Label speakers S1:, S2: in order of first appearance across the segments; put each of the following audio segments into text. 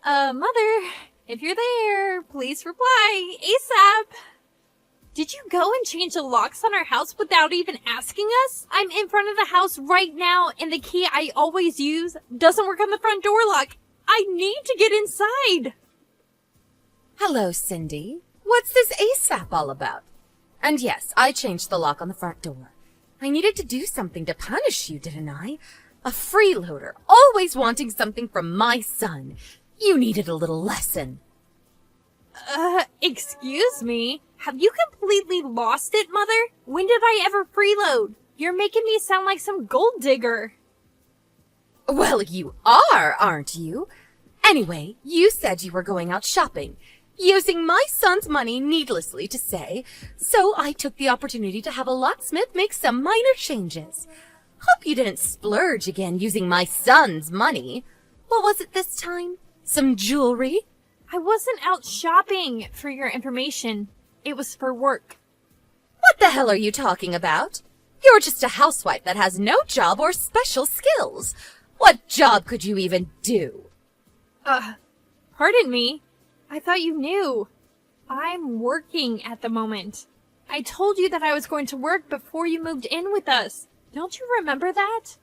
S1: Mother, if you're there, please reply ASAP. Did you go and change the locks on our house without even asking us? I'm in front of the house right now, and the key I always use doesn't work on the front door lock. I need to get inside.
S2: Hello, Cindy. What's this ASAP all about? And yes, I changed the lock on the front door. I needed to do something to punish you, didn't I? A freeloader, always wanting something from my son. You needed a little lesson.
S1: Excuse me? Have you completely lost it, Mother? When did I ever freeload? You're making me sound like some gold digger.
S2: Well, you are, aren't you? Anyway, you said you were going out shopping, using my son's money needlessly to say, so I took the opportunity to have a locksmith make some minor changes. Hope you didn't splurge again using my son's money. What was it this time? Some jewelry?
S1: I wasn't out shopping, for your information. It was for work.
S2: What the hell are you talking about? You're just a housewife that has no job or special skills. What job could you even do?
S1: Pardon me. I thought you knew. I'm working at the moment. I told you that I was going to work before you moved in with us. Don't you remember that?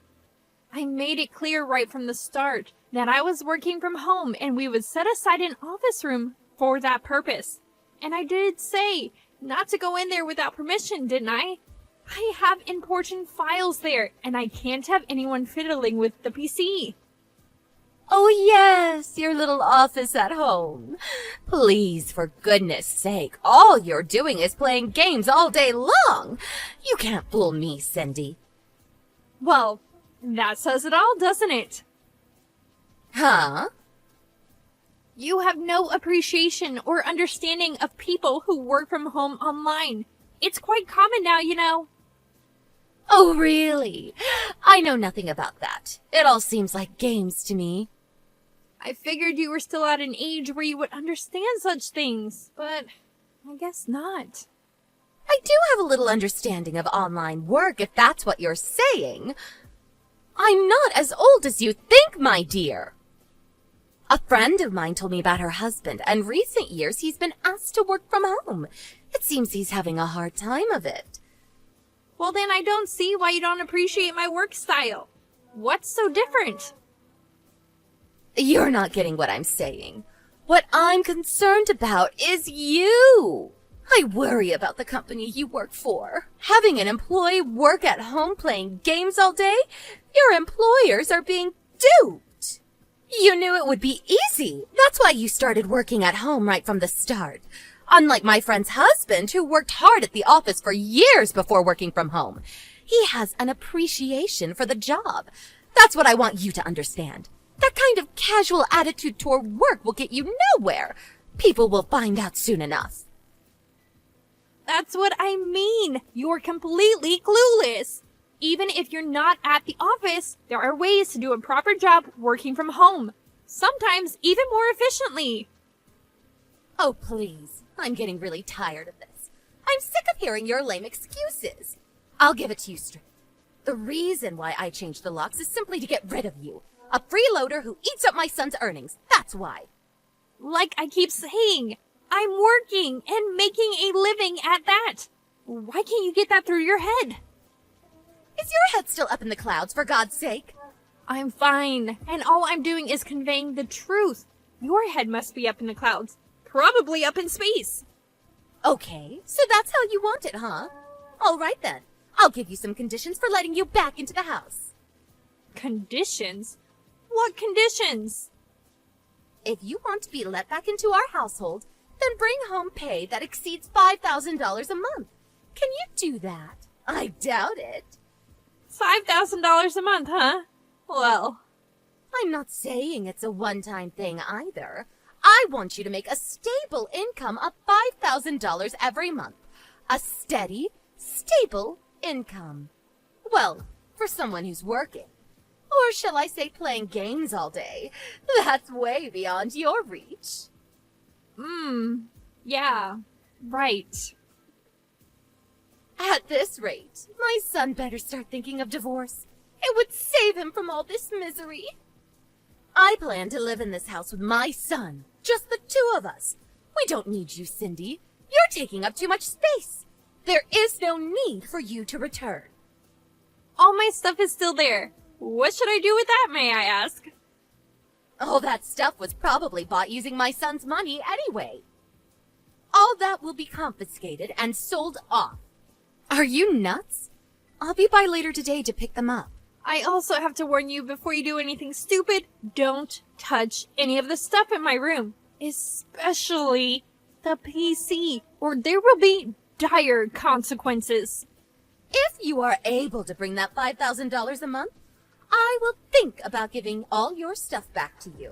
S1: I made it clear right from the start that I was working from home and we would set aside an office room for that purpose. And I did say not to go in there without permission, didn't I? I have important files there, and I can't have anyone fiddling with the PC.
S2: Oh yes, your little office at home. Please, for goodness sake, all you're doing is playing games all day long. You can't fool me, Cindy.
S1: Well, that says it all, doesn't it?
S2: Huh?
S1: You have no appreciation or understanding of people who work from home online. It's quite common now, you know.
S2: Oh, really? I know nothing about that. It all seems like games to me.
S1: I figured you were still at an age where you would understand such things, but I guess not.
S2: I do have a little understanding of online work, if that's what you're saying. I'm not as old as you think, my dear. A friend of mine told me about her husband, and recent years he's been asked to work from home. It seems he's having a hard time of it.
S1: Well, then I don't see why you don't appreciate my work style. What's so different?
S2: You're not getting what I'm saying. What I'm concerned about is you. I worry about the company you work for. Having an employee work at home playing games all day, your employers are being duped. You knew it would be easy. That's why you started working at home right from the start. Unlike my friend's husband, who worked hard at the office for years before working from home. He has an appreciation for the job. That's what I want you to understand. That kind of casual attitude toward work will get you nowhere. People will find out soon enough.
S1: That's what I mean. You're completely clueless. Even if you're not at the office, there are ways to do a proper job working from home. Sometimes even more efficiently.
S2: Oh, please. I'm getting really tired of this. I'm sick of hearing your lame excuses. I'll give it to you straight. The reason why I changed the locks is simply to get rid of you. A freeloader who eats up my son's earnings. That's why.
S1: Like I keep saying, I'm working and making a living at that. Why can't you get that through your head?
S2: Is your head still up in the clouds, for God's sake?
S1: I'm fine, and all I'm doing is conveying the truth. Your head must be up in the clouds. Probably up in space.
S2: Okay, so that's how you want it, huh? All right then. I'll give you some conditions for letting you back into the house.
S1: Conditions? What conditions?
S2: If you want to be let back into our household, then bring home pay that exceeds $5,000 a month. Can you do that? I doubt it.
S1: $5,000 a month, huh? Well,
S2: I'm not saying it's a one-time thing either. I want you to make a stable income of $5,000 every month. A steady, stable income. Well, for someone who's working. Or shall I say playing games all day? That's way beyond your reach.
S1: Yeah, right.
S2: At this rate, my son better start thinking of divorce. It would save him from all this misery. I plan to live in this house with my son. Just the two of us. We don't need you, Cindy. You're taking up too much space. There is no need for you to return.
S1: All my stuff is still there. What should I do with that, may I ask?
S2: All that stuff was probably bought using my son's money anyway. All that will be confiscated and sold off. Are you nuts? I'll be by later today to pick them up.
S1: I also have to warn you before you do anything stupid, don't touch any of the stuff in my room. Especially the PC, or there will be dire consequences.
S2: If you are able to bring that $5,000 a month, I will think about giving all your stuff back to you.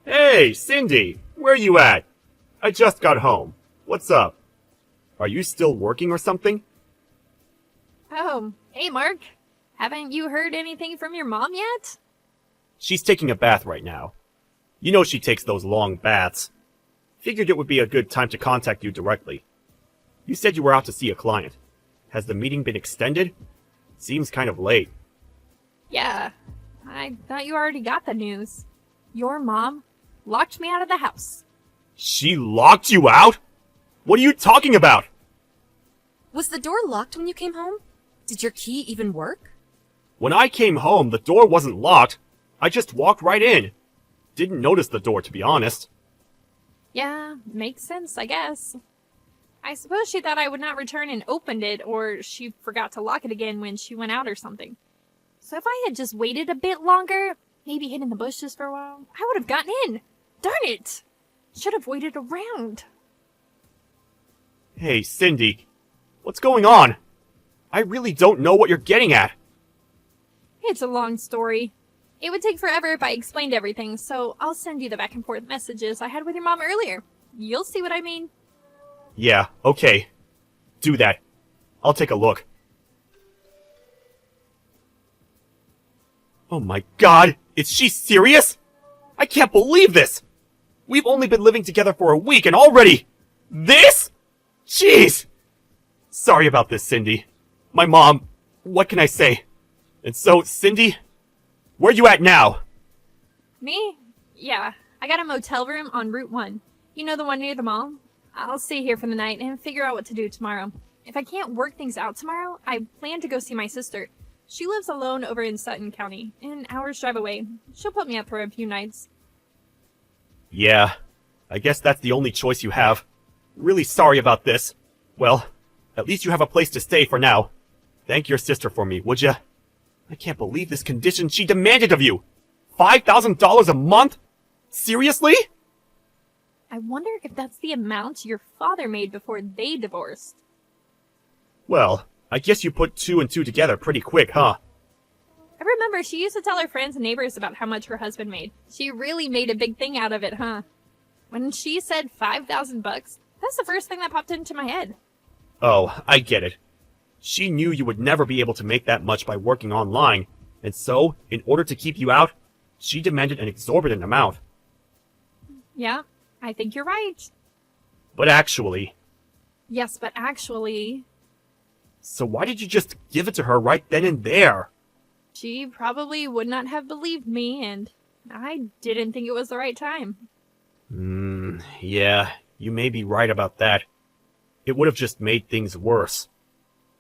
S3: Hey, Cindy! Where you at? I just got home. What's up? Are you still working or something?
S1: Oh, hey Mark. Haven't you heard anything from your mom yet?
S3: She's taking a bath right now. You know she takes those long baths. Figured it would be a good time to contact you directly. You said you were out to see a client. Has the meeting been extended? Seems kind of late.
S1: Yeah, I thought you already got the news. Your mom locked me out of the house.
S3: She locked you out? What are you talking about?
S2: Was the door locked when you came home? Did your key even work?
S3: When I came home, the door wasn't locked. I just walked right in. Didn't notice the door, to be honest.
S1: Yeah, makes sense, I guess. I suppose she thought I would not return and opened it, or she forgot to lock it again when she went out or something. So if I had just waited a bit longer, maybe hid in the bushes for a while, I would have gotten in. Darn it! Should have waited around.
S3: Hey, Cindy. What's going on? I really don't know what you're getting at.
S1: It's a long story. It would take forever if I explained everything, so I'll send you the back and forth messages I had with your mom earlier. You'll see what I mean.
S3: Yeah, okay. Do that. I'll take a look. Oh my god, is she serious? I can't believe this! We've only been living together for a week and already... This? Jeez! Sorry about this, Cindy. My mom... What can I say? And so, Cindy... Where you at now?
S1: Me? Yeah, I got a motel room on Route 1. You know, the one near the mall? I'll stay here for the night and figure out what to do tomorrow. If I can't work things out tomorrow, I plan to go see my sister. She lives alone over in Sutton County, an hour's drive away. She'll put me up for a few nights.
S3: Yeah, I guess that's the only choice you have. Really sorry about this. Well, at least you have a place to stay for now. Thank your sister for me, would ya? I can't believe this condition she demanded of you! $5,000 a month? Seriously?
S1: I wonder if that's the amount your father made before they divorced.
S3: Well, I guess you put two and two together pretty quick, huh?
S1: I remember she used to tell her friends and neighbors about how much her husband made. She really made a big thing out of it, huh? When she said $5,000, that's the first thing that popped into my head.
S3: Oh, I get it. She knew you would never be able to make that much by working online, and so, in order to keep you out, she demanded an exorbitant amount.
S1: Yeah, I think you're right.
S3: But actually...
S1: Yes, but actually...
S3: So why did you just give it to her right then and there?
S1: She probably would not have believed me, and I didn't think it was the right time.
S3: Yeah, you may be right about that. It would have just made things worse.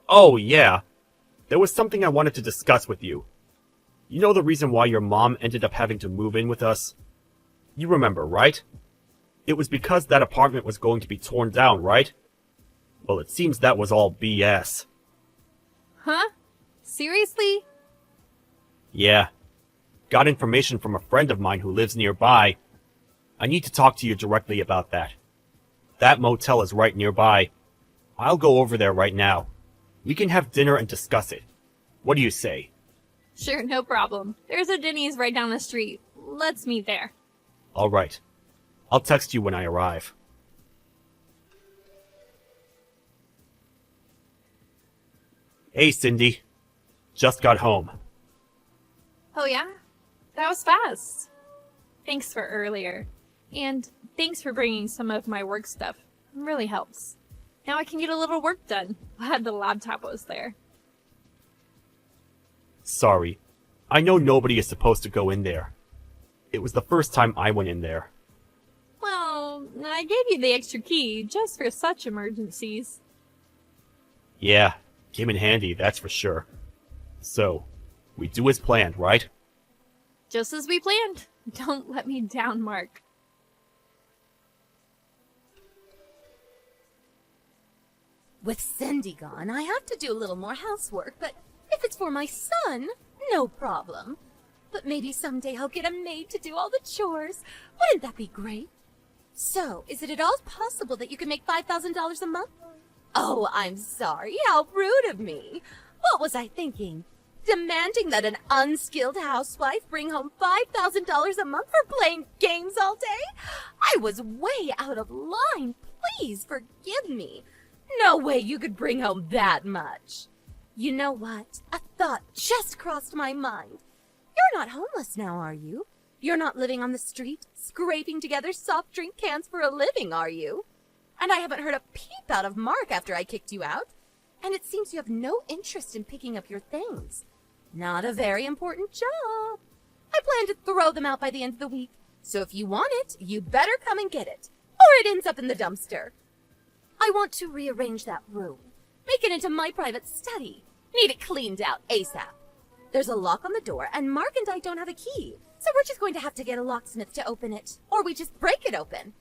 S3: Oh, yeah. There was something I wanted to discuss with you. You know the reason why your mom ended up having to move in with us? You remember, right? It was because that apartment was going to be torn down, right? Well, it seems that was all BS.
S1: Huh? Seriously?
S3: Yeah. Got information from a friend of mine who lives nearby. I need to talk to you directly about that. That motel is right nearby. I'll go over there right now. We can have dinner and discuss it. What do you say?
S1: Sure, no problem. There's a Denny's right down the street. Let's meet there.
S3: All right. I'll text you when I arrive. Hey, Cindy. Just got home.
S1: Oh yeah? That was fast. Thanks for earlier. And thanks for bringing some of my work stuff. It really helps. Now I can get a little work done. Glad the laptop was there.
S3: Sorry. I know nobody is supposed to go in there. It was the first time I went in there.
S1: Well, I gave you the extra key just for such emergencies.
S3: Yeah, came in handy, that's for sure. So, we do as planned, right?
S1: Just as we planned. Don't let me down, Mark.
S2: With Cindy gone, I have to do a little more housework, but if it's for my son, no problem. But maybe someday I'll get a maid to do all the chores. Wouldn't that be great? So, is it at all possible that you can make $5,000 a month? Oh, I'm sorry. How rude of me. What was I thinking? Demanding that an unskilled housewife bring home $5,000 a month for playing games all day? I was way out of line. Please forgive me. No way you could bring home that much. You know what? A thought just crossed my mind. You're not homeless now, are you? You're not living on the street, scraping together soft drink cans for a living, are you? And I haven't heard a peep out of Mark after I kicked you out. And it seems you have no interest in picking up your things. Not a very important job. I plan to throw them out by the end of the week. So if you want it, you better come and get it. Or it ends up in the dumpster. I want to rearrange that room. Make it into my private study. Need it cleaned out ASAP. There's a lock on the door, and Mark and I don't have a key. So we're just going to have to get a locksmith to open it. Or we just break it open.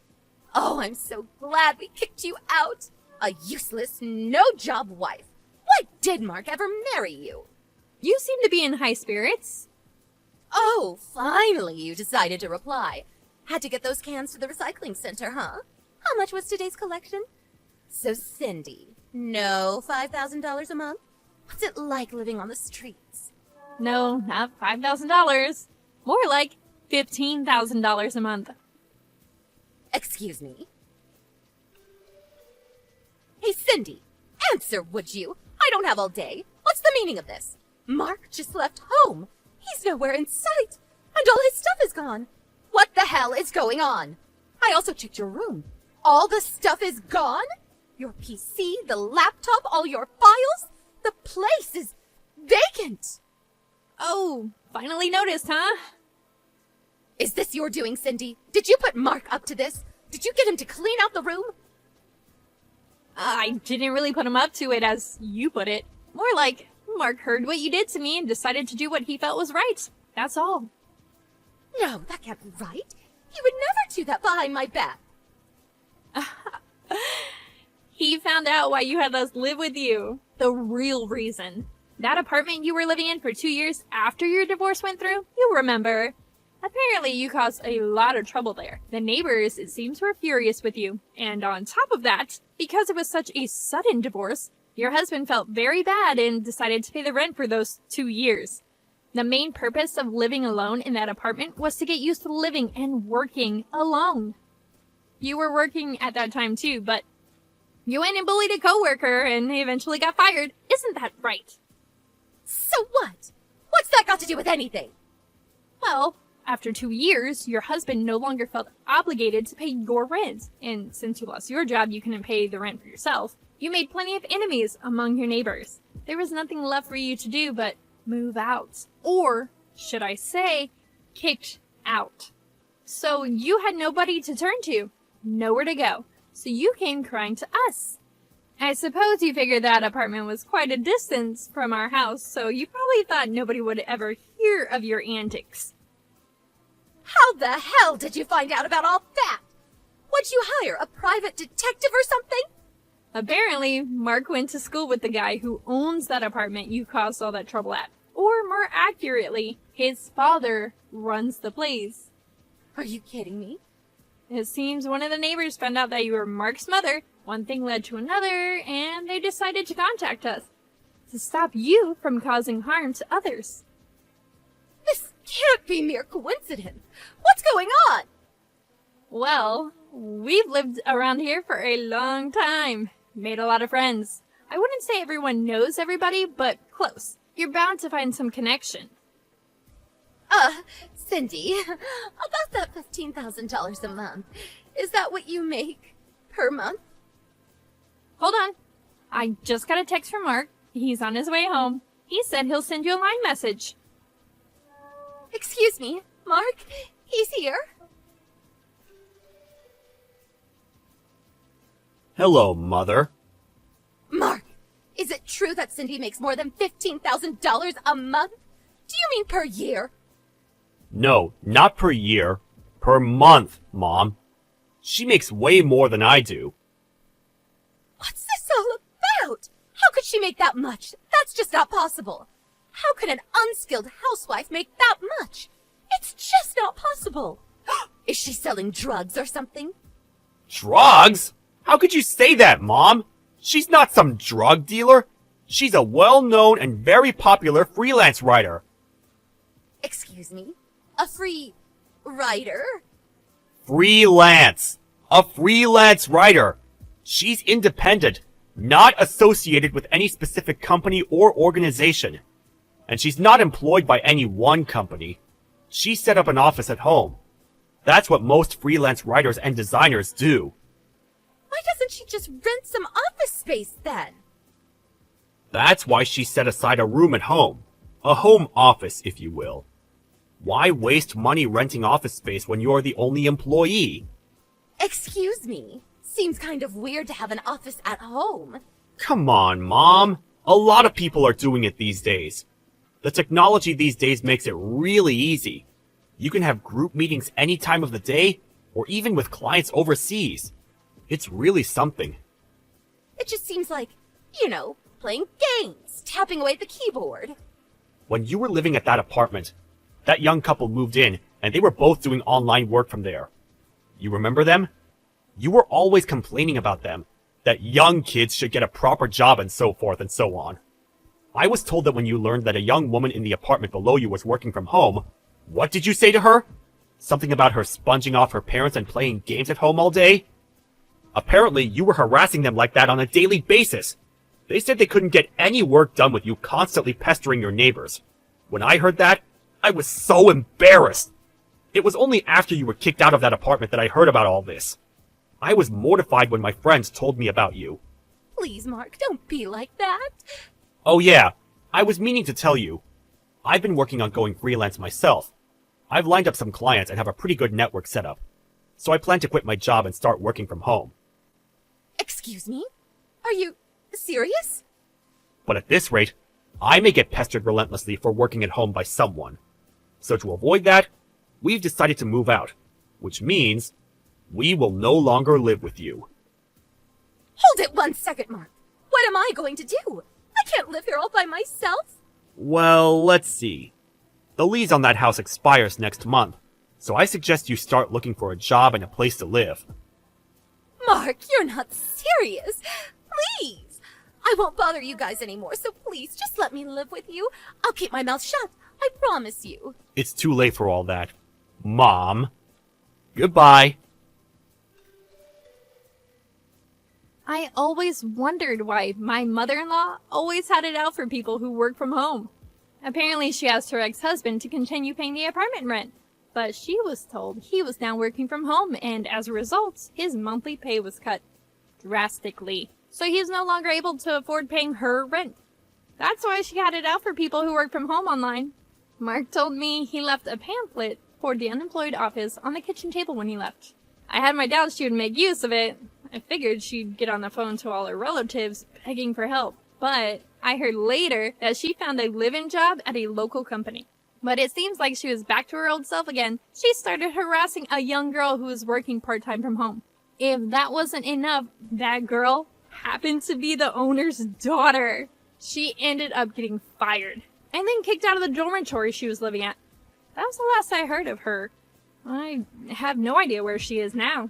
S2: Oh, I'm so glad we kicked you out. A useless, no-job wife. Why did Mark ever marry you?
S1: You seem to be in high spirits.
S2: Oh, finally you decided to reply. Had to get those cans to the recycling center, huh? How much was today's collection? So, Cindy, no $5,000 a month? What's it like living on the streets?
S1: No, not $5,000. More like $15,000 a month.
S2: Excuse me? Hey, Cindy, answer, would you? I don't have all day. What's the meaning of this? Mark just left home. He's nowhere in sight. And all his stuff is gone. What the hell is going on? I also checked your room. All the stuff is gone? Your PC, the laptop, all your files? The place is vacant.
S1: Oh, finally noticed, huh?
S2: Is this your doing, Cindy? Did you put Mark up to this? Did you get him to clean out the room?
S1: I didn't really put him up to it as you put it. More like, Mark heard what you did to me and decided to do what he felt was right. That's all.
S2: No, that can't be right. He would never do that behind my back.
S1: He found out why you had us live with you. The real reason. That apartment you were living in for 2 years after your divorce went through, you'll remember. Apparently you caused a lot of trouble there. The neighbors, it seems, were furious with you. And on top of that, because it was such a sudden divorce, your husband felt very bad and decided to pay the rent for those 2 years. The main purpose of living alone in that apartment was to get used to living and working alone. You were working at that time too, but you went and bullied a coworker and eventually got fired. Isn't that right?
S2: So what? What's that got to do with anything?
S1: Well, after 2 years, your husband no longer felt obligated to pay your rent. And since you lost your job, you couldn't pay the rent for yourself. You made plenty of enemies among your neighbors. There was nothing left for you to do but move out. Or, should I say, kicked out. So you had nobody to turn to, nowhere to go. So you came crying to us. I suppose you figured that apartment was quite a distance from our house, so you probably thought nobody would ever hear of your antics.
S2: How the hell did you find out about all that? Would you hire a private detective or something?
S1: Apparently, Mark went to school with the guy who owns that apartment you caused all that trouble at. Or more accurately, his father runs the place.
S2: Are you kidding me?
S1: It seems one of the neighbors found out that you were Mark's mother. One thing led to another, and they decided to contact us to stop you from causing harm to others.
S2: This can't be mere coincidence. What's going on?
S1: Well, we've lived around here for a long time. Made a lot of friends. I wouldn't say everyone knows everybody, but close. You're bound to find some connection.
S2: Cindy, about that $15,000 a month, is that what you make per month?
S1: Hold on. I just got a text from Mark. He's on his way home. He said he'll send you a line message.
S2: Excuse me, Mark? He's here.
S3: Hello, Mother.
S2: Mark, is it true that Cindy makes more than $15,000 a month? Do you mean per year?
S3: No, not per year. Per month, Mom. She makes way more than I do.
S2: What's this all about? How could she make that much? That's just not possible. How could an unskilled housewife make that much? It's just not possible. Is she selling drugs or something?
S3: Drugs? How could you say that, Mom? She's not some drug dealer. She's a well-known and very popular freelance writer.
S2: Excuse me? A free writer?
S3: Freelance. A freelance writer. She's independent, not associated with any specific company or organization. And she's not employed by any one company. She set up an office at home. That's what most freelance writers and designers do.
S2: Why doesn't she just rent some office space then?
S3: That's why she set aside a room at home. A home office, if you will. Why waste money renting office space when you're the only employee?
S2: Excuse me. Seems kind of weird to have an office at home.
S3: Come on, Mom. A lot of people are doing it these days. The technology these days makes it really easy. You can have group meetings any time of the day, or even with clients overseas. It's really something.
S2: It just seems like, playing games, tapping away at the keyboard.
S3: When you were living at that apartment, that young couple moved in, and they were both doing online work from there. You remember them? You were always complaining about them, that young kids should get a proper job and so forth and so on. I was told that when you learned that a young woman in the apartment below you was working from home, what did you say to her? Something about her sponging off her parents and playing games at home all day? Apparently, you were harassing them like that on a daily basis. They said they couldn't get any work done with you constantly pestering your neighbors. When I heard that, I was so embarrassed. It was only after you were kicked out of that apartment that I heard about all this. I was mortified when my friends told me about you.
S2: Please, Mark, don't be like that.
S3: Oh yeah, I was meaning to tell you. I've been working on going freelance myself. I've lined up some clients and have a pretty good network set up. So I plan to quit my job and start working from home.
S2: Excuse me? Are you serious?
S3: But at this rate, I may get pestered relentlessly for working at home by someone. So to avoid that, we've decided to move out, which means we will no longer live with you.
S2: Hold it 1 second, Mark. What am I going to do? I can't live here all by myself.
S3: Well, let's see. The lease on that house expires next month, so I suggest you start looking for a job and a place to live.
S2: Mark, you're not serious. Please. I won't bother you guys anymore, so please just let me live with you. I'll keep my mouth shut. I promise you.
S3: It's too late for all that. Mom. Goodbye.
S1: I always wondered why my mother-in-law always had it out for people who work from home. Apparently she asked her ex-husband to continue paying the apartment rent, but she was told he was now working from home, and as a result, his monthly pay was cut drastically. So he's no longer able to afford paying her rent. That's why she had it out for people who work from home online. Mark told me he left a pamphlet for the unemployed office on the kitchen table when he left. I had my doubts she would make use of it. I figured she'd get on the phone to all her relatives begging for help. But I heard later that she found a live-in job at a local company. But it seems like she was back to her old self again. She started harassing a young girl who was working part-time from home. If that wasn't enough, that girl happened to be the owner's daughter. She ended up getting fired and then kicked out of the dormitory she was living at. That was the last I heard of her. I have no idea where she is now.